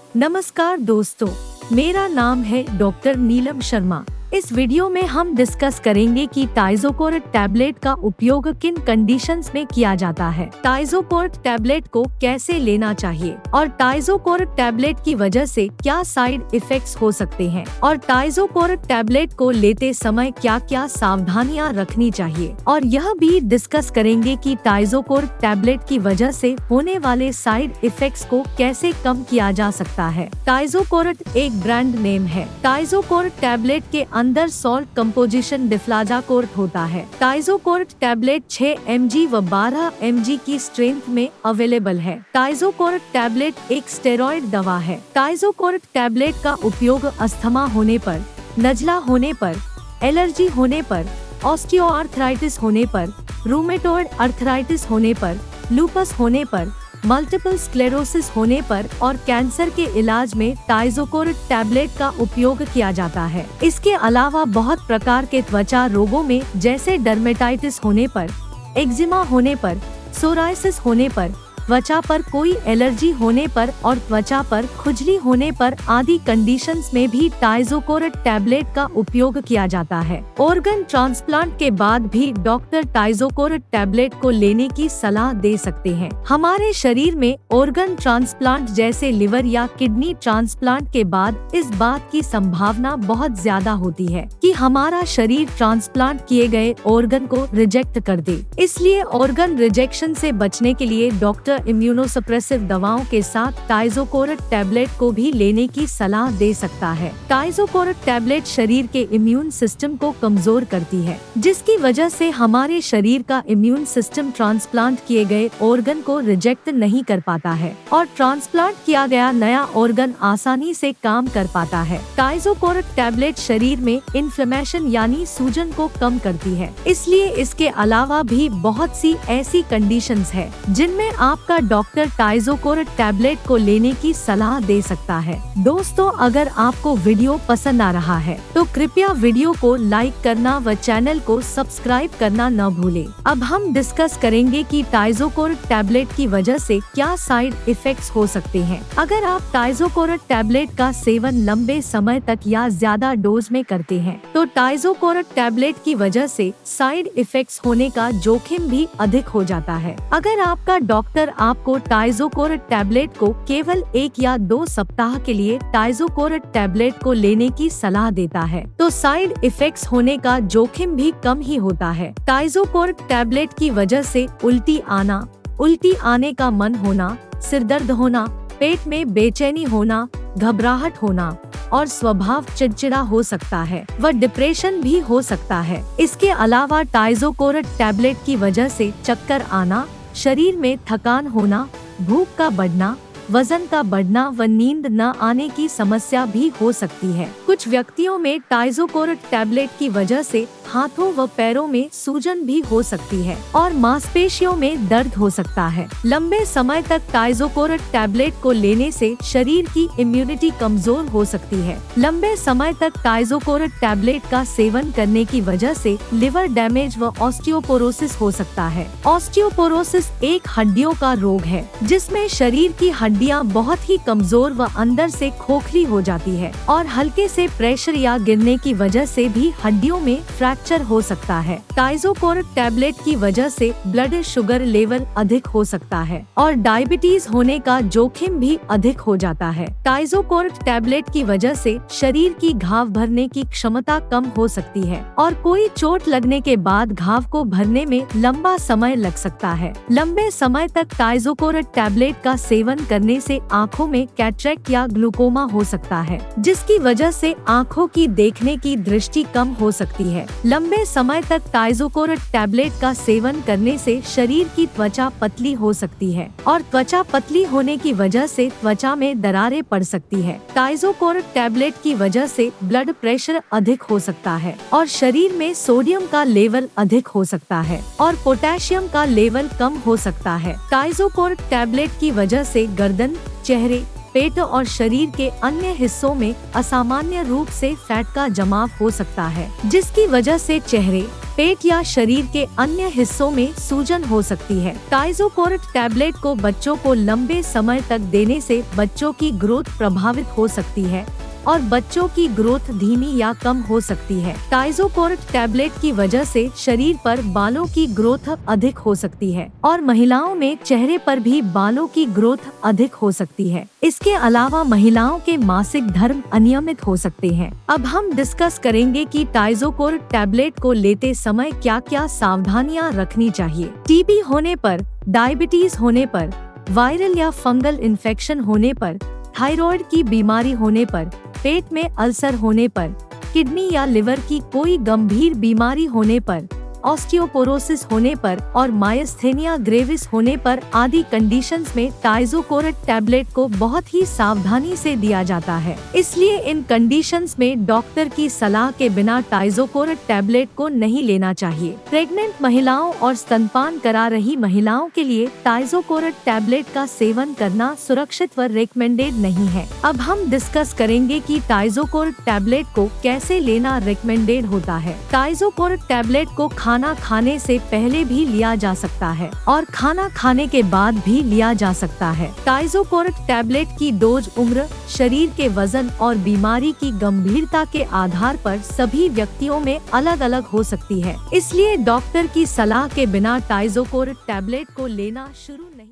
नमस्कार दोस्तों, मेरा नाम है डॉक्टर नीलम शर्मा। इस वीडियो में हम डिस्कस करेंगे कि टाइजोकोर्ट टैबलेट का उपयोग किन कंडीशंस में किया जाता है, टाइजोकोर्ट टैबलेट को कैसे लेना चाहिए और टाइजोकोर्ट टैबलेट की वजह से क्या साइड इफेक्ट्स हो सकते हैं और टाइजोकोर्ट टैबलेट को लेते समय क्या क्या सावधानियां रखनी चाहिए। और यह भी डिस्कस करेंगे कि टाइजोकोर्ट टैबलेट की वजह से होने वाले साइड इफेक्ट्स को कैसे कम किया जा सकता है। टाइजोकोर्ट एक ब्रांड नेम है। टाइजोकोर्ट टैबलेट के अंदर सॉल्ट कंपोजिशन डिफ्लाजाकोर्ट होता है। टाइजोकोर्ट टैबलेट 6 mg व 12 mg की स्ट्रेंथ में अवेलेबल है। टाइजोकोर्ट टैबलेट एक स्टेरॉइड दवा है। टाइजोकोर्ट टैबलेट का उपयोग अस्थमा होने पर, नज़ला होने पर, एलर्जी होने पर, ऑस्टियोआर्थराइटिस होने पर, रूमेटॉइड अर्थराइटिस होने पर, लूपस होने पर, मल्टीपल स्क्लेरोसिस होने पर और कैंसर के इलाज में टाइजोकोर्ट टैबलेट का उपयोग किया जाता है। इसके अलावा बहुत प्रकार के त्वचा रोगों में जैसे डर्मेटाइटिस होने पर, एक्जिमा होने पर, सोरायसिस होने पर, त्वचा पर कोई एलर्जी होने पर और त्वचा पर खुजली होने पर आदि कंडीशंस में भी टाइजोकोर्ट टैबलेट का उपयोग किया जाता है। ऑर्गन ट्रांसप्लांट के बाद भी डॉक्टर टाइजोकोर्ट टैबलेट को लेने की सलाह दे सकते हैं। हमारे शरीर में ऑर्गन ट्रांसप्लांट जैसे लिवर या किडनी ट्रांसप्लांट के बाद इस बात की संभावना बहुत ज्यादा होती है कि हमारा शरीर ट्रांसप्लांट किए गए ऑर्गन को रिजेक्ट कर दे। इसलिए ऑर्गन रिजेक्शन से बचने के लिए डॉक्टर इम्यूनोसप्रेसिव दवाओं के साथ टाइजोकोर्ट टैबलेट को भी लेने की सलाह दे सकता है। टाइजोकोर्ट टैबलेट शरीर के इम्यून सिस्टम को कमजोर करती है, जिसकी वजह से हमारे शरीर का इम्यून सिस्टम ट्रांसप्लांट किए गए ऑर्गन को रिजेक्ट नहीं कर पाता है और ट्रांसप्लांट किया गया नया ऑर्गन आसानी से काम कर पाता है। टाइजोकोर्ट टैबलेट शरीर में इन्फ्लेमेशन यानी सूजन को कम करती है। इसलिए इसके अलावा भी बहुत सी ऐसी कंडीशंस है जिनमें आपका डॉक्टर टाइजोकोर्ट टैबलेट को लेने की सलाह दे सकता है। दोस्तों, अगर आपको वीडियो पसंद आ रहा है तो कृपया वीडियो को लाइक करना व चैनल को सब्सक्राइब करना न भूलें। अब हम डिस्कस करेंगे कि टाइजोकोर्ट टैबलेट की वजह से क्या साइड इफेक्ट्स हो सकते हैं। अगर आप टाइजोकोर्ट टैबलेट का सेवन लंबे समय तक या ज्यादा डोज में करते हैं तो टाइजोकोर्ट टैबलेट की वजह से साइड इफेक्ट्स होने का जोखिम भी अधिक हो जाता है। अगर आपका डॉक्टर आपको टाइजोकोर्ट टैबलेट को केवल 1 या 2 सप्ताह के लिए टाइजोकोर्ट टैबलेट को लेने की सलाह देता है तो साइड इफेक्ट्स होने का जोखिम भी कम ही होता है। टाइजोकोर्ट टैबलेट की वजह से उल्टी आने का मन होना, सिरदर्द होना, पेट में बेचैनी होना, घबराहट होना और स्वभाव चिड़चिड़ा हो सकता है व डिप्रेशन भी हो सकता है। इसके अलावा टाइजोकोर्ट टैबलेट की वजह से चक्कर आना, शरीर में थकान होना, भूख का बढ़ना, वजन का बढ़ना व नींद न आने की समस्या भी हो सकती है। कुछ व्यक्तियों में टाइजोकोर्ट टैबलेट की वजह से हाथों व पैरों में सूजन भी हो सकती है और मांसपेशियों में दर्द हो सकता है। लंबे समय तक टाइजोकोर्ट टैबलेट को लेने से शरीर की इम्यूनिटी कमजोर हो सकती है। लंबे समय तक टाइजोकोर्ट टैबलेट का सेवन करने की वजह से लिवर डैमेज व ऑस्टियोपोरोसिस हो सकता है। ऑस्टियोपोरोसिस एक हड्डियों का रोग है जिसमें शरीर की हड्डियां बहुत ही कमजोर व अंदर से खोखली हो जाती है और हल्के से प्रेशर या गिरने की वजह से भी हड्डियों में फ्रैक्चर हो सकता है। टाइजोकोर्ट टैबलेट की वजह से ब्लड शुगर लेवल अधिक हो सकता है और डायबिटीज होने का जोखिम भी अधिक हो जाता है। टाइजोकोर्ट टैबलेट की वजह से शरीर की घाव भरने की क्षमता कम हो सकती है और कोई चोट लगने के बाद घाव को भरने में लंबा समय लग सकता है। लंबे समय तक टाइजोकोर्ट टैबलेट का सेवन करने से आँखों में कैटरेक्ट या ग्लूकोमा हो सकता है, जिसकी वजह से आँखों की देखने की दृष्टि कम हो सकती है। लंबे समय तक टाइजोकोर्ट टैबलेट का सेवन करने से शरीर की त्वचा पतली हो सकती है और त्वचा पतली होने की वजह से त्वचा में दरारें पड़ सकती है। टाइजोकोर्ट टैबलेट की वजह से ब्लड प्रेशर अधिक हो सकता है और शरीर में सोडियम का लेवल अधिक हो सकता है और पोटेशियम का लेवल कम हो सकता है। टाइजोकोर्ट टैबलेट की वजह से गर्दन, चेहरे, पेट और शरीर के अन्य हिस्सों में असामान्य रूप से फैट का जमाव हो सकता है, जिसकी वजह से चेहरे, पेट या शरीर के अन्य हिस्सों में सूजन हो सकती है। टाइजोकोरेट टैबलेट को बच्चों को लंबे समय तक देने से बच्चों की ग्रोथ प्रभावित हो सकती है और बच्चों की ग्रोथ धीमी या कम हो सकती है। टाइजोकोरेट टैबलेट की वजह से शरीर पर बालों की ग्रोथ अधिक हो सकती है और महिलाओं में चेहरे पर भी बालों की ग्रोथ अधिक हो सकती है। इसके अलावा महिलाओं के मासिक धर्म अनियमित हो सकते हैं। अब हम डिस्कस करेंगे कि टाइजोकोरेट टैबलेट को लेते समय क्या क्या सावधानियां रखनी चाहिए। टीबी होने पर, डायबिटीज होने पर, वायरल या फंगल इन्फेक्शन होने पर, थायराइड की बीमारी होने पर, पेट में अल्सर होने पर, किडनी या लिवर की कोई गंभीर बीमारी होने पर, ऑस्टियोपोरोसिस होने पर और मायस्थेनिया ग्रेविस होने पर आदि कंडीशंस में टाइजोकोरेट टैबलेट को बहुत ही सावधानी से दिया जाता है। इसलिए इन कंडीशंस में डॉक्टर की सलाह के बिना टाइजोकोरेट टैबलेट को नहीं लेना चाहिए। प्रेग्नेंट महिलाओं और स्तनपान करा रही महिलाओं के लिए टाइजोकोरेट टैबलेट का सेवन करना सुरक्षित व रिकमेंडेड नहीं है। अब हम डिस्कस करेंगे कि टाइजोकोरेट टैबलेट को कैसे लेना रिकमेंडेड होता है। टाइजोकोरेट टैबलेट को खाना खाने से पहले भी लिया जा सकता है और खाना खाने के बाद भी लिया जा सकता है। टाइजोकोरेट टैबलेट की डोज उम्र, शरीर के वजन और बीमारी की गंभीरता के आधार पर सभी व्यक्तियों में अलग अलग हो सकती है। इसलिए डॉक्टर की सलाह के बिना टाइजोकोरेट टैबलेट को लेना शुरू नहीं